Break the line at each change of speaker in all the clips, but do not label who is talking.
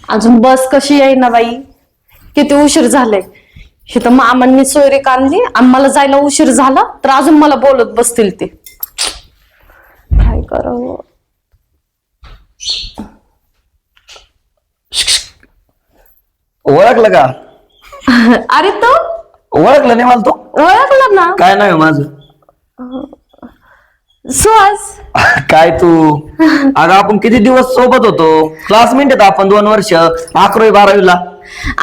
अजून बस कशी येईना बाई, किती उशीर झालाय. हे तर मामांनी सोयरी काढली आणि मला जायला उशीर झाला तर अजून मला बोलत बसतील ते. काय करावं.
ओळखलं का?
अरे तो
ओळखलं नाही मला तो.
ओळखलं ना.
काय नाव आहे माझं?
सुहास.
काय तू? अगं आपण किती दिवस सोबत होतो, क्लासमेट आहेत आपण 2 वर्ष 11वी 12वीला.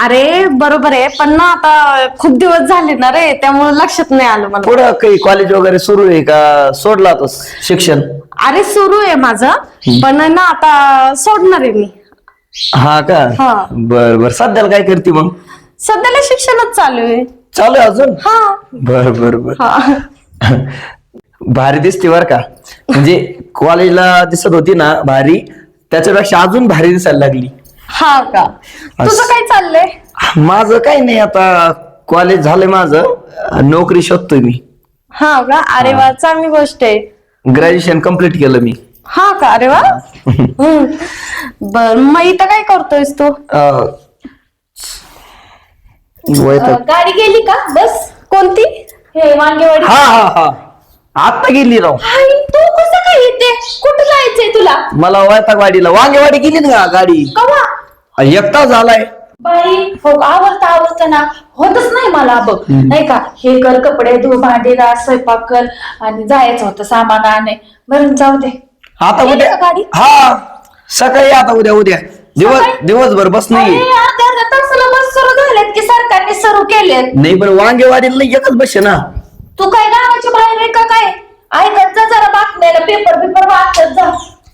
अरे बरोबर आहे, पण ना आता खूप दिवस झाले ना रे, त्यामुळे लक्षात नाही आलं मला.
पुढं काही कॉलेज वगैरे सुरू आहे का, सोडला आता शिक्षण?
अरे सुरू आहे माझं, पण ना आता सोडणार आहे मी.
हा का?
हा.
बर बर. सध्याला काय करते मग?
सध्याला शिक्षणच चालू आहे.
चालू आहे अजून?
हा
बर बर बर.
हा.
भारी दिसते बर का, म्हणजे कॉलेजला दिसत होती ना भारी, त्याच्यापेक्षा अजून भारी दिसायला लागली.
हा का? तुझं काय चाललंय?
माझं काही नाही, आता कॉलेज झालंय माझं, नोकरी शोधतोय मी.
हा का? अरे वा, चांगली गोष्ट आहे.
ग्रॅज्युएशन कम्प्लीट केलं मी.
हा का? अरे वा. बर, मग इथं काय करतोयस तू? गाडी गेली का? बस कोणती? हे वांगेवाडी.
हा हा हा, आता गेली राव.
तू कसं काय येते? कुठं जायचंय तुला?
मला वैतागवाडीला वांगेवाडी गेली ना गाडी.
कवा?
एक तास झालाय.
बाई हो, आवडतं ना, होतच नाही मला बघ. नाही का, हे कर, कपडे धु, भांडी घास, स्वयंपाक कर, आणि जायचं होतं सामान आणे. बरं जाऊ दे.
आता
गेली
उद्या
का गाडी?
हा, सकाळी आता उद्या
सकाळी?
दिवसभर बस नाही.
अर्ध्या तासाला बस सुरू झाल्यात की सरकारने सुरू केलेत.
नाही पण वांगेवाडीला एकच बस आहे ना.
तू काय गावाच्या बाहेर आहे का काय? ऐकत जा जरा बातम्याला, पेपर वाचत जा.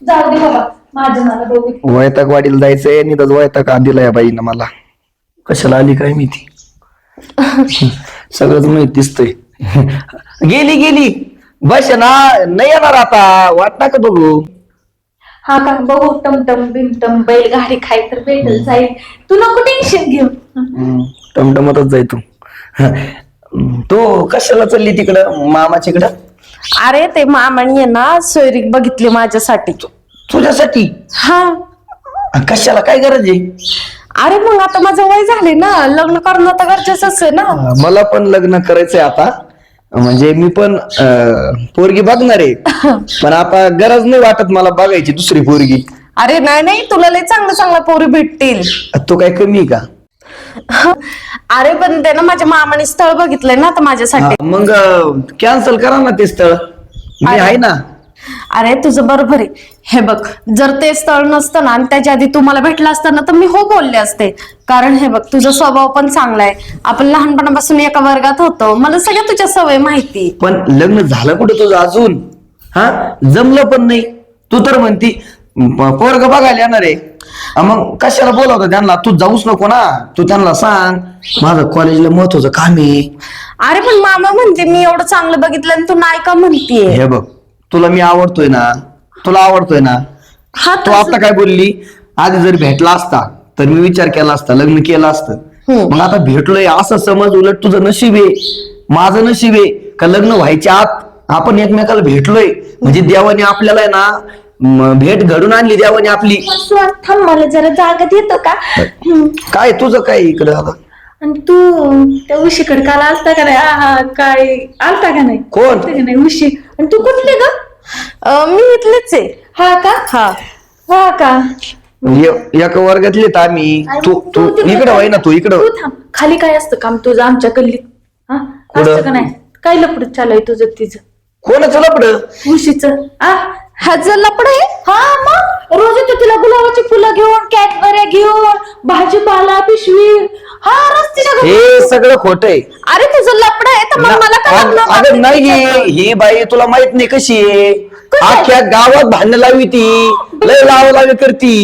जाऊ दे बाबा, माझं मला बघू.
वैतागवाडीला जायचंय, आणि तर वैताग दिला या बाईनं मला. कशाला आली काय माहिती. सगळंच माहित दिसतंय. गेली बस ना, नाही येणार आता, वाट नका बघू.
हा का? बघू, टमटम बिमटम बैलगाडी खाय तर भेटल जाईल. तू नको टेन्शन घेऊ.
टमटमतच जाय तू. तो कशाला चालली तिकडं मामाच्याकडं?
अरे ते मामाने ना सोयरी बघितली माझ्यासाठी.
तुझ्यासाठी?
हा.
कशाला, काय गरज आहे?
अरे मग आता माझं वय झाले ना, लग्न करणं तर गरजेचंच आहे ना.
मला पण लग्न करायचंय आता, म्हणजे मी पण पोरगी बघणार आहे, पण आता गरज नाही वाटत मला बघायची दुसरी पोरगी.
अरे नाही, तुला लय चांगल्या पोरी भेटतील.
तो काय कमी आहे का?
अरे पण ते ना माझ्या मामाने स्थळ बघितलंय ना आता माझ्यासाठी.
मग कॅन्सल करा ना ते स्थळ, मी आहे ना.
अरे तुझं बरोबर आहे. हे बघ, जर ते स्थळ नसतं ना आणि त्याच्या आधी तू मला भेटला असतं ना, तर मी हो बोलले असते. कारण हे बघ, तुझा स्वभाव पण चांगला आहे. आपण लहानपणापासून एका वर्गात होतो, मला सगळ्या तुझ्या सवय माहिती.
पण लग्न झालं कुठं तुझं अजून? हा, जमलं पण नाही. तू तर म्हणती पोरग बघायला येणार आहे, मग कशाला बोलावतं त्यांना? तू जाऊच नको ना, तू त्यांना सांग माझं कॉलेजला महत्वाचं काम आहे.
अरे पण मामा म्हणते मी एवढं चांगलं बघितलं आणि तू नाही का म्हणतीये?
हे बघ, तुला मी आवडतोय ना, तुला आवडतोय ना.
हा,
तू आता काय बोलली, आधी जर भेटला असता तर मी विचार केला असता, लग्न केलं असतं. मग आता भेटलोय असं समज, उलट तुझं नशीब आहे, माझं नशीब आहे का लग्न व्हायच्या आत आपण एकमेकाला भेटलोय. म्हणजे देवाने आपल्याला आहे ना भेट घडून आणली देवाने आपली.
थांब, मला जरा जागा देतो का?
काय तुझं काय इकडं आता?
आणि तू त्या उशीकडे काल आलता का नाही? काय आलता का नाही?
कोण?
का नाही उशी? आणि तू कुठले ग? मी इथलेच आहे. हा का? हा का?
एका वर्गातले तर आम्ही. तू इकडं व्हाय ना, तू इकडं.
थांब, खाली काय असतं काम तुझं आमच्या गल्लीत? असतं का नाही? काय लपड चालू आहे तुझं तिचं?
कोणाचं लपडं?
उशीच ह्याचं लपड आहे. हा, मग रोज येतो तिला गुलाबाची फुलं घेऊन, कॅडबऱ्या घेऊन, भाजीपाला, पिशवी. हा, रस्त्याच्या
हे सगळं खोट आहे.
अरे तुझं लपड आहे तर मग मला का लग्न
अगं
बाबतीत
नाही,
विचारतो?
ही बाई तुला माहित नाही कशी आहे. अख्ख्या गावात भांडण लावी ती, लय लावी करती.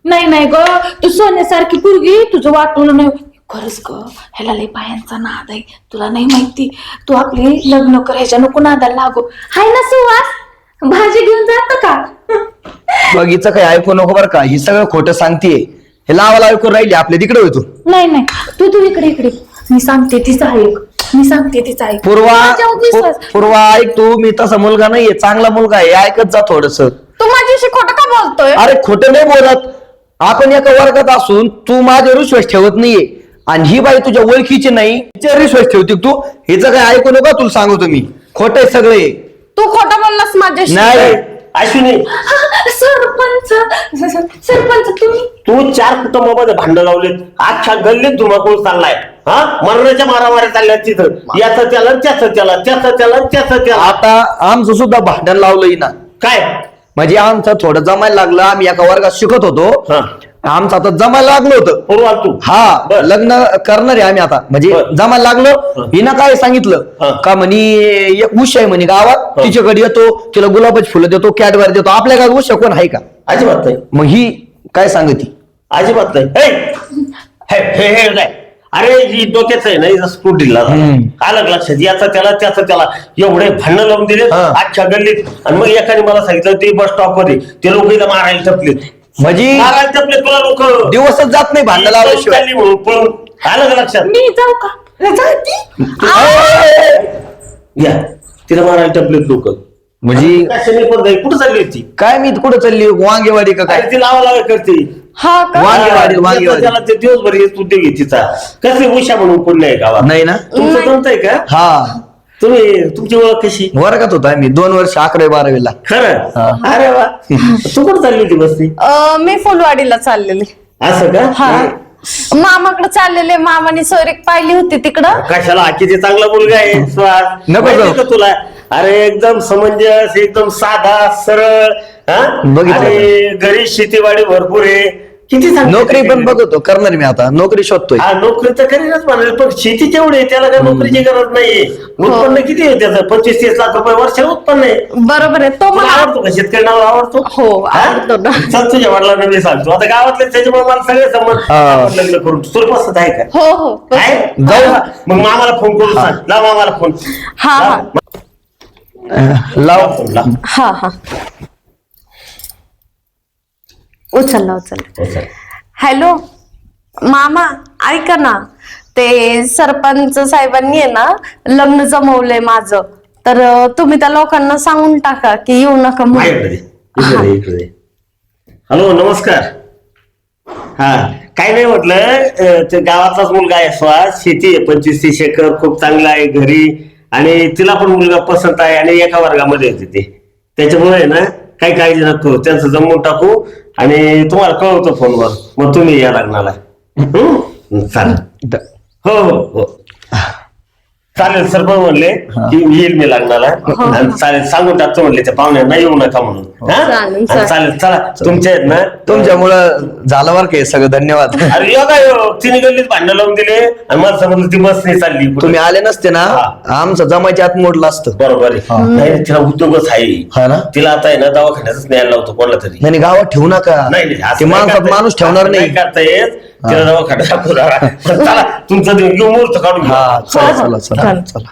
नाही ग, तू सोन्यासारखी पोरगी, तुझं वाटवलं नाही. खरंच ग, ह्याला लय बायांचा नाद आहे, तुला नाही माहिती. तू आपली लग्न कर, ह्याच्या नको नादाला लागू. हाय ना सुवास, भाजी घेऊन जात का?
बघीचं काही ऐकू नको बरं का, ही सगळं खोटं सांगतेय. हे लावा करून राहिली आपल्या तिकडे होतो.
नाही, तू इकडे. मी सांगते तिचा ऐक.
पूर्वा ऐक, तू मी तसा मुलगा नाहीये, चांगला मुलगा आहे, ऐकत जा थोडस.
तू माझ्याशी खोटं का बोलतोय?
अरे खोटं नाही बोलत, आपण एका वर्गात असून तू माझ्यावर विश्वास ठेवत नाहीये आणि ही बाई तुझ्या ओळखीची नाही तिच्यावर विश्वास ठेवते तू. हिचं काय ऐकू नका, तुला सांगतो मी खोट आहे सगळे.
तू खोटं बोललास माझ्याशी.
नाही
अश्विनी,
सरपंच तुम्ही
तू 4 कुटुंबामध्ये भांडण लावलेत, अख्ख्या गल्लीत धुमाकूळ चाललाय. हा, मरणाच्या मारामाऱ्या चालल्यात तिथं. याचं त्याला, त्याचं त्याला, त्याचं त्याला, त्याचं त्याला.
आता आमचं सुद्धा भांडण लावलंय ना.
काय
म्हणजे आमचं थोडं जमायला लागलं. आम्ही एका वर्गात शिकत होतो,
हा,
आमचं आता जमायला लागलं होतं.
पूर्वा तू
हा,
बर.
लग्न करणार आहे आम्ही आता. म्हणजे
बर.
जमायला लागलो. हिनं काय सांगितलं
हा.
का म्हणे एक उषा आहे म्हणे गावात,
हा.
तिच्याकडे येतो, तिला गुलाबाची फुलं देतो, कॅडबरी देतो. आपल्या गावात उषा कोण आहे का?
अजिबात नाही,
मग ही काय सांगती?
अजिबात नाही. हे, हे, हे काय? अरे ही डोक्याच आहे ना, हिचा स्कूट दिला आलं लक्षात. याचा त्याला, त्याचं त्याला, एवढे भांडण लावून दिले
हा.
अख्ख्या गल्लीत. आणि मग एकाने मला सांगितलं ते बस स्टॉप मध्ये ते लोक इथं मारायला टपलेत.
म्हणजे
मारायला टपले तुला लोक
दिवसच जात नाही भांडण लावल्याशिवाय.
म्हणून पळून आलं का लक्षात?
मी जाऊ का?
या तिला मारायला टपलेत लोक.
म्हणजे
कुठं चालली होती?
काय मी कुठं चालली, वांगेवाडी का काय?
अरे ती लावा लावा करते.
हा का?
वांगेवाडी.
त्याला ते दिवसभर हेच उद्योग आहे तिचा. कसली उषा म्हणून कोण नाही गावात?
नाही ना.
तुमचं जमतंय का?
हा,
तुमची ओळख कशी?
वर्गात होता मी 2 वर्ष 11वी-12वीला.
खरं?
हा.
अरे वा, तू कुठं चालली होती बसली?
मी फुलवाडीला चाललेले.
असं का?
हा, मामाकडे चाललेले. मामाने सोयरीक पाहिली होती तिकडं.
कशाला? किती चांगला मुलगा आहे स्वाद.
नको
माहिती
जाऊ.
का तुला? अरे एकदम समंजस, एकदम साधा सरळ. हा?
बघितलं
आणि घरी शेतीवाडी भरपूर आहे. किती चांगलं
नोकरी
आहे.
पण बघतो, करणार मी आता. नोकरी शोधतोय.
हा, नोकरी तर करीनच म्हणाल, पण शेती तेवढी आहे, त्याला काय नोकरीची गरज नाहीये. उत्पन्न किती आहे त्याचं? 25-30 लाख रुपये वर्षाला उत्पन्न आहे.
बरोबर आहे. तो
तुला
मला
आवडतो का? शेतकरी नाव आवडतो?
हो,
हा?
आवडतो ना.
चल तुझ्या वडिलांना मी सांगतो. आता गावातले त्याच्यामुळे मला सगळे संबंध
हा.
आपण लग्न करून. तुला पसंत आहे का?
हो हो
आहे?
जाऊ.
मग मामाला फोन करून सांग. लाव मामाला फोन.
हा हा
लाव.
फोन लाव.
हा हा उचल. हॅलो मामा, ऐका ना, ते सरपंच साहेबांनी आहे ना लग्न जमवलंय माझं. तर तुम्ही त्या लोकांना सांगून टाका की येऊ नका म्हणून.
माझ्याकडे दे. इकडे दे, इकडे दे. हॅलो, नमस्कार. हा, काय नाही म्हटलं, ते गावातलाच मुलगा आहे स्वास. शेती आहे 25-30 एकर, खूप चांगला आहे घरी. आणि तिला पण मुलगा पसंत आहे आणि एका वर्गामध्ये होते ते. त्याच्यामुळे आहे ना काही काळजी नको, त्यांचं जमवून टाकू आणि तुम्हाला कळवतो फोनवर. मग तुम्ही या लग्नाला. चालेल. हो हो हो, चालेल. सर पण म्हणले की येईल मी लग्नाला. आणि चालेल, सांगून टाकतो म्हणले त्या पाहुण्यांना येऊ नका म्हणून. हा?
चालेल,
आणि चालेल, चला. तुमच्या आहेत ना,
तुमच्यामुळं झालं बरं काय, सगळं धन्यवाद.
अरे योगा योग. तिने गल्लीत भांडण लावून दिले आणि मला समजलं ती बस नाही चालली कुठं.
तुम्ही आले नसते ना,
हा.
आमचं जमायच्या आत मोडलं असतं.
बरोबर आहे. नाही, तिला उद्योगच आहे.
हा ना.
तिला आता आहे ना दवाखान्यातच न्यायला लावतो कोणाला तरी.
नाही गावात ठेवू नका.
नाही नाही, असं
ते
नाही
माणसात
करता येत.
माणूस ठेवणार
असं
नाही.
करता येत. तिला दवाखान्यात दाखवू जरा. चला, तुमचं मुहूर्त काढून घ्या.
हा, चला चला चला
चालेल.
चला.